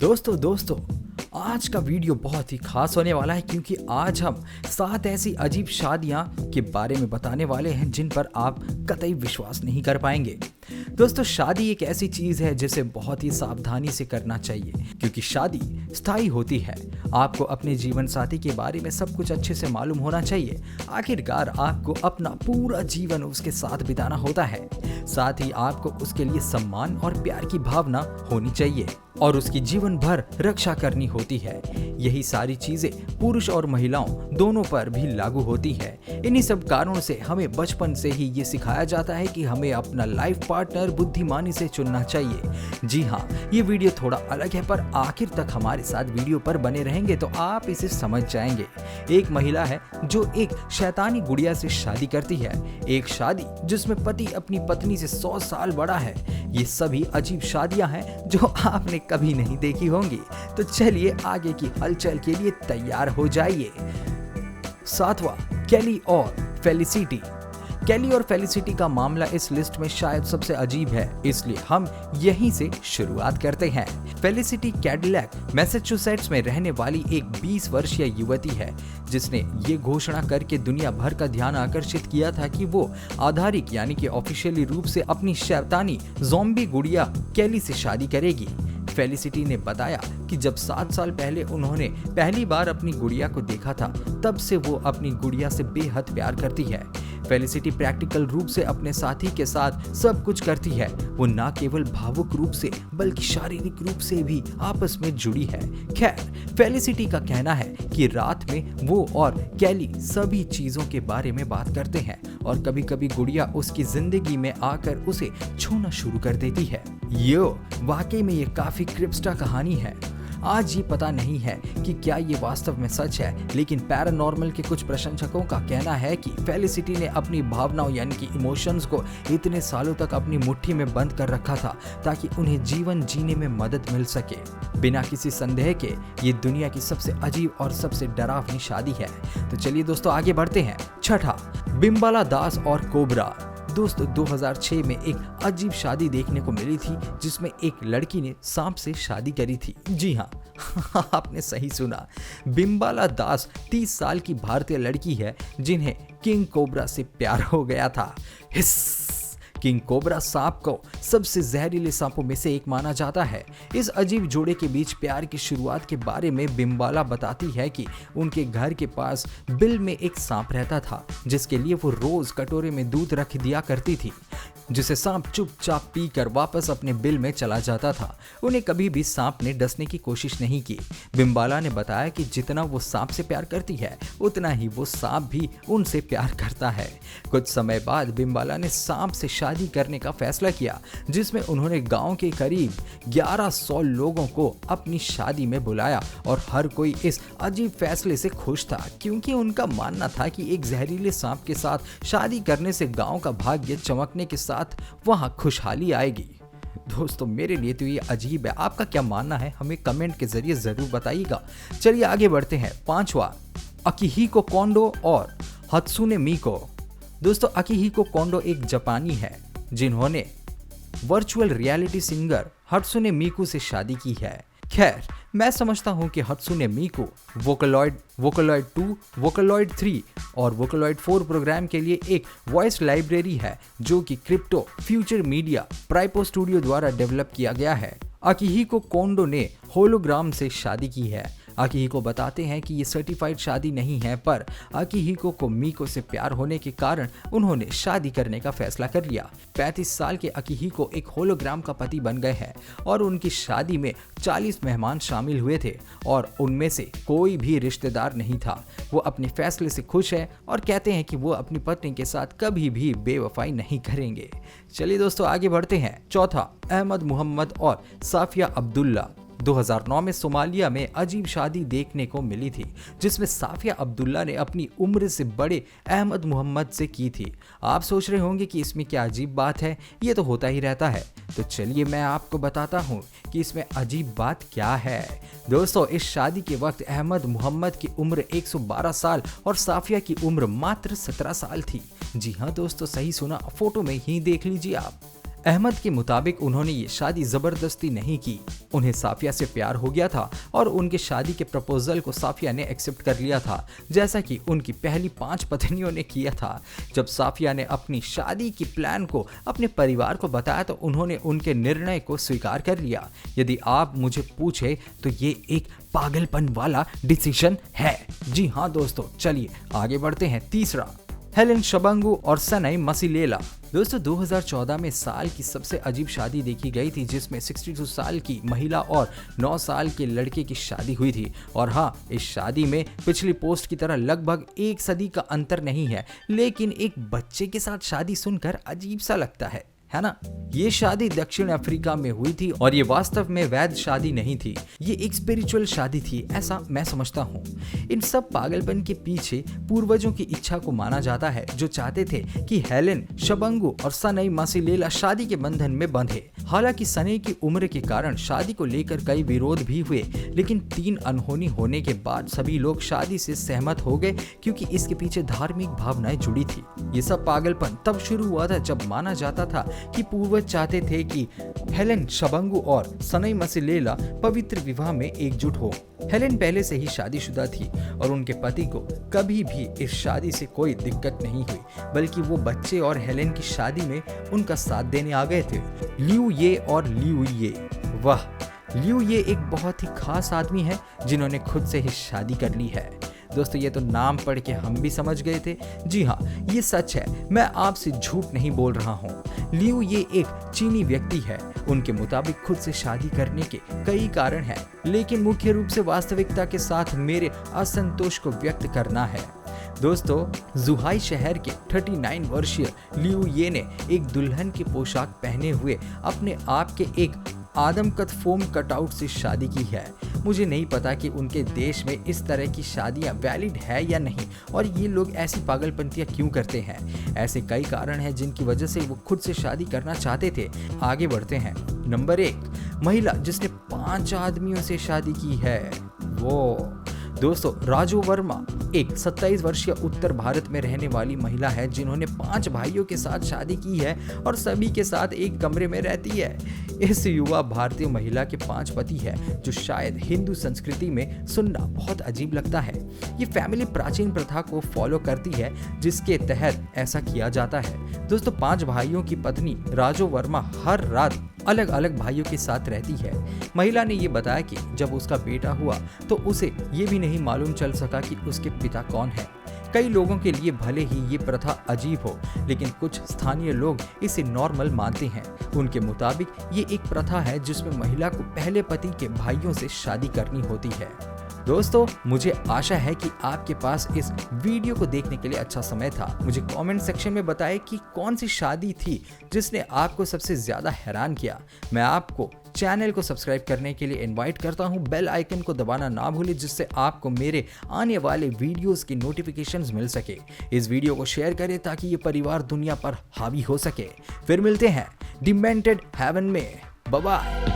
दोस्तों आज का वीडियो बहुत ही खास होने वाला है क्योंकि आज हम 7 ऐसी अजीब शादियां के बारे में बताने वाले हैं जिन पर आप कतई विश्वास नहीं कर पाएंगे। दोस्तों, शादी एक ऐसी चीज है जिसे बहुत ही सावधानी से करना चाहिए क्योंकि शादी स्थायी होती है। आपको अपने जीवन साथी के बारे में सब कुछ अच्छे से मालूम होना चाहिए। आखिरकार आपको अपना पूरा जीवन उसके साथ बिताना होता है। साथ ही आपको उसके लिए सम्मान और प्यार की भावना होनी चाहिए और उसकी जीवन भर रक्षा करनी होती है। यही सारी चीजें पुरुष और महिलाओं दोनों पर भी लागू होती है। इन्हीं सब कारणों से हमें बचपन से ही ये सिखाया जाता है कि हमें अपना लाइफ पार्टनर बुद्धिमानी से चुनना चाहिए। जी हाँ, ये वीडियो थोड़ा अलग है पर आखिर तक हमारे साथ वीडियो पर बने रहेंगे तो आप इसे समझ जाएंगे। एक महिला है जो एक शैतानी गुड़िया से शादी करती है। एक शादी जिसमें पति अपनी पत्नी से 100 साल बड़ा है। ये सभी अजीब शादियां हैं जो आपने कभी नहीं देखी होंगी। तो चलिए आगे की हलचल के लिए तैयार हो जाइए। 7वां, केली और फेलिसिटी। केली और फेलिसिटी का मामला इस लिस्ट में शायद सबसे अजीब है, इसलिए हम यहीं से शुरुआत करते हैं। फेलिसिटी कैडिलैक मैसाचुसेट्स में रहने वाली एक 20 वर्षीय युवती है जिसने ये घोषणा करके दुनिया भर का ध्यान आकर्षित किया था कि वो आधारिक यानी कि ऑफिशियली रूप से अपनी शैतानी ज़ॉम्बी गुड़िया केली से शादी करेगी। फेलिसिटी ने बताया कि जब 7 साल पहले उन्होंने पहली बार अपनी गुड़िया को देखा था, तब से वो अपनी गुड़िया से बेहद प्यार करती है। फेलिसिटी प्रैक्टिकल रूप से अपने साथी के साथ सब कुछ करती है। वो न केवल भावुक रूप से बल्कि शारीरिक रूप से भी आपस में जुड़ी है। खैर, फेलिसिटी का कहना है कि रात में वो और केली सभी चीजों के बारे में बात करते हैं और कभी-कभी गुड़िया उसकी जिंदगी में आकर उसे छूना शुरू कर देती है। वाकई में ये काफी क्रिप्स्टा कहानी है। आज ये पता नहीं है कि क्या ये वास्तव में सच है, लेकिन पैरानॉर्मल के कुछ प्रशंसकों का कहना है कि फेलिसिटी ने अपनी भावनाओं यानी कि इमोशंस को इतने सालों तक अपनी मुट्ठी में बंद कर रखा था ताकि उन्हें जीवन जीने में मदद मिल सके। बिना किसी संदेह के ये दुनिया की सबसे अजीब और सबसे डरावनी शादी है। तो चलिए दोस्तों आगे बढ़ते हैं। 6ठा, बिम्बाला दास और कोबरा। दोस्तों, 2006 में एक अजीब शादी देखने को मिली थी जिसमें एक लड़की ने सांप से शादी करी थी। जी हाँ, आपने सही सुना। बिम्बाला दास 30 साल की भारतीय लड़की है जिन्हें किंग कोबरा से प्यार हो गया था। किंग कोबरा सांप को सबसे जहरीले सांपों में से एक माना जाता है। इस अजीब जोड़े के बीच प्यार की शुरुआत के बारे में बिम्बाला बताती है कि उनके घर के पास बिल में एक सांप रहता था जिसके लिए वो रोज कटोरे में दूध रख दिया करती थी, जिसे सांप चुपचाप पीकर वापस अपने बिल में चला जाता था। उन्हें कभी भी सांप ने डसने की कोशिश नहीं की। बिम्बाला ने बताया कि जितना वो सांप से प्यार करती है उतना ही वो सांप भी उनसे प्यार करता है। कुछ समय बाद बिम्बाला ने सांप से शादी करने का फैसला किया जिसमें उन्होंने गांव के करीब 1100 लोगों को अपनी शादी में बुलाया और हर कोई इस अजीब फैसले से खुश था क्योंकि उनका मानना था कि एक जहरीले सांप के साथ शादी करने से गांव का भाग्य चमकने के साथ वहां खुशहाली आएगी। दोस्तों, मेरे लिए तो ये अजीब है। आपका क्या मानना है हमें कमेंट के जरिए जरूर बताइएगा। चलिए आगे बढ़ते हैं। 5वां, अकिहिको कोंडो और हत्सुने मिको। दोस्तों, अकिहिको कोंडो एक जापानी है जिन्होंने वर्चुअल रियलिटी सिंगर हत्सुने मिकू से शादी की है। खैर, मैं समझता हूं कि हत्सुने मिकू वोकलॉइड 2, वोकलॉइड 3 और वोकलॉइड 4 प्रोग्राम के लिए एक वॉइस लाइब्रेरी है जो कि क्रिप्टो फ्यूचर मीडिया प्राइपो स्टूडियो द्वारा डेवलप किया गया है। अकिहिको कोंडो ने होलोग्राम से शादी की है। अकिहिको बताते हैं कि ये सर्टिफाइड शादी नहीं है, पर अकिहिको को मिको से प्यार होने के कारण उन्होंने शादी करने का फैसला कर लिया। 35 साल के अकिहिको एक होलोग्राम का पति बन गए हैं और उनकी शादी में 40 मेहमान शामिल हुए थे और उनमें से कोई भी रिश्तेदार नहीं था। वो अपने फैसले से खुश है और कहते हैं कि वो अपनी पत्नी के साथ कभी भी बेवफाई नहीं करेंगे। चलिए दोस्तों आगे बढ़ते हैं। 4था, अहमद मोहम्मद और साफिया अब्दुल्ला। 2009 में सोमालिया में अजीब शादी देखने को मिली थी जिसमें साफिया अब्दुल्ला ने अपनी उम्र से बड़े अहमद मोहम्मद से की थी। आप सोच रहे होंगे कि इसमें क्या अजीब बात है, ये तो होता ही रहता है। तो चलिए मैं आपको बताता हूँ कि इसमें अजीब बात क्या है। दोस्तों, इस शादी के वक्त अहमद मोहम्मद की उम्र 112 साल और साफिया की उम्र मात्र 17 साल थी। जी हाँ दोस्तों, सही सुना, फोटो में ही देख लीजिए आप। अहमद के मुताबिक उन्होंने ये शादी जबरदस्ती नहीं की, उन्हें साफिया से प्यार हो गया था और उनके शादी के प्रपोजल को साफिया ने एक्सेप्ट कर लिया था, जैसा कि उनकी पहली 5 पत्नियों ने किया था। जब साफिया ने अपनी शादी की प्लान को अपने परिवार को बताया तो उन्होंने उनके निर्णय को स्वीकार कर लिया। यदि आप मुझे पूछे तो ये एक पागलपन वाला डिसीजन है। जी हाँ दोस्तों, चलिए आगे बढ़ते हैं। तीसरा, हेलेन शबंगू और सनई मसीलेला। दोस्तों 2014 में साल की सबसे अजीब शादी देखी गई थी, जिसमें 62 साल की महिला और 9 साल के लड़के की शादी हुई थी। और हाँ, इस शादी में पिछली पोस्ट की तरह लगभग 1 सदी का अंतर नहीं है, लेकिन एक बच्चे के साथ शादी सुनकर अजीब सा लगता है ना। ये शादी दक्षिण अफ्रीका में हुई थी और ये वास्तव में वैध शादी नहीं थी, ये एक स्पिरिचुअल शादी थी, ऐसा मैं समझता हूँ। इन सब पागलपन के पीछे पूर्वजों की इच्छा को माना जाता है, जो चाहते थे कि हेलेन शबंगू और सनई मसीलेला शादी के बंधन में बंधे। हालांकि सनई की उम्र के कारण शादी को लेकर कई विरोध भी हुए, लेकिन 3 अनहोनी होने के बाद सभी लोग शादी से सहमत हो गए, क्योंकि इसके पीछे धार्मिक भावनाएं जुड़ी थी। ये सब पागलपन तब शुरू हुआ था जब माना जाता था कि पूर्वज चाहते थे कि हेलेन शबंगू और सनई मसीलेला पवित्र विवाह में एकजुट हो। हेलेन पहले से ही शादीशुदा थी और उनके पति को कभी भी इस शादी से कोई दिक्कत नहीं हुई, बल्कि वो बच्चे और हेलेन की शादी में उनका साथ देने आ गए थे। लियू ये और लियू ये, वाह, लियू ये एक बहुत ही खास आदमी है जिन्होंने खुद से ही शादी कर ली है। दोस्तों ये तो नाम पढ़ के हम भी समझ गए थे। जी हाँ, ये सच है, मैं आपसे झूठ नहीं बोल रहा हूँ। लियू ये एक चीनी व्यक्ति है। उनके मुताबिक खुद से शादी करने के कई कारण हैं, लेकिन मुख्य रूप से वास्तविकता के साथ मेरे असंतोष को व्यक्त करना है। दोस्तों जुहाई शहर के 39 वर्षीय लियू ये ने एक दुल्हन की पोशाक पहने हुए अपने आप के एक आदमकद फोम कटआउट से शादी की है। मुझे नहीं पता कि उनके देश में इस तरह की शादियां वैलिड है या नहीं, और ये लोग ऐसी पागलपंतियां क्यों करते हैं। ऐसे कई कारण हैं जिनकी वजह से वो खुद से शादी करना चाहते थे। आगे बढ़ते हैं। नंबर 1, महिला जिसने 5 आदमियों से शादी की है। वो दोस्तों राजू वर्मा एक 27 वर्षीय उत्तर भारत में रहने वाली महिला है, जिन्होंने 5 भाइयों के साथ शादी की है और सभी के साथ एक कमरे में रहती है। इस युवा भारतीय महिला के 5 पति है, जो शायद हिंदू संस्कृति में सुनना बहुत अजीब लगता है। ये फैमिली प्राचीन प्रथा को फॉलो करती है, जिसके तहत ऐसा किया जाता है। दोस्तों 5 भाइयों की पत्नी राजू वर्मा हर रात अलग अलग भाइयों के साथ रहती है। महिला ने ये बताया कि जब उसका बेटा हुआ तो उसे ये भी नहीं मालूम चल सका कि उसके पिता कौन है। कई लोगों के लिए भले ही ये प्रथा अजीब हो, लेकिन कुछ स्थानीय लोग इसे नॉर्मल मानते हैं। उनके मुताबिक ये एक प्रथा है जिसमें महिला को पहले पति के भाइयों से शादी करनी होती है। दोस्तों मुझे आशा है कि आपके पास इस वीडियो को देखने के लिए अच्छा समय था। मुझे कमेंट सेक्शन में बताएं कि कौन सी शादी थी जिसने आपको सबसे ज्यादा हैरान किया। मैं आपको चैनल को सब्सक्राइब करने के लिए इनवाइट करता हूं। बेल आइकन को दबाना ना भूलें, जिससे आपको मेरे आने वाले वीडियोस की नोटिफिकेशंस मिल सके। इस वीडियो को शेयर करें ताकि ये परिवार दुनिया पर हावी हो सके। फिर मिलते हैं डिमेंटेड हेवन में। Bye bye.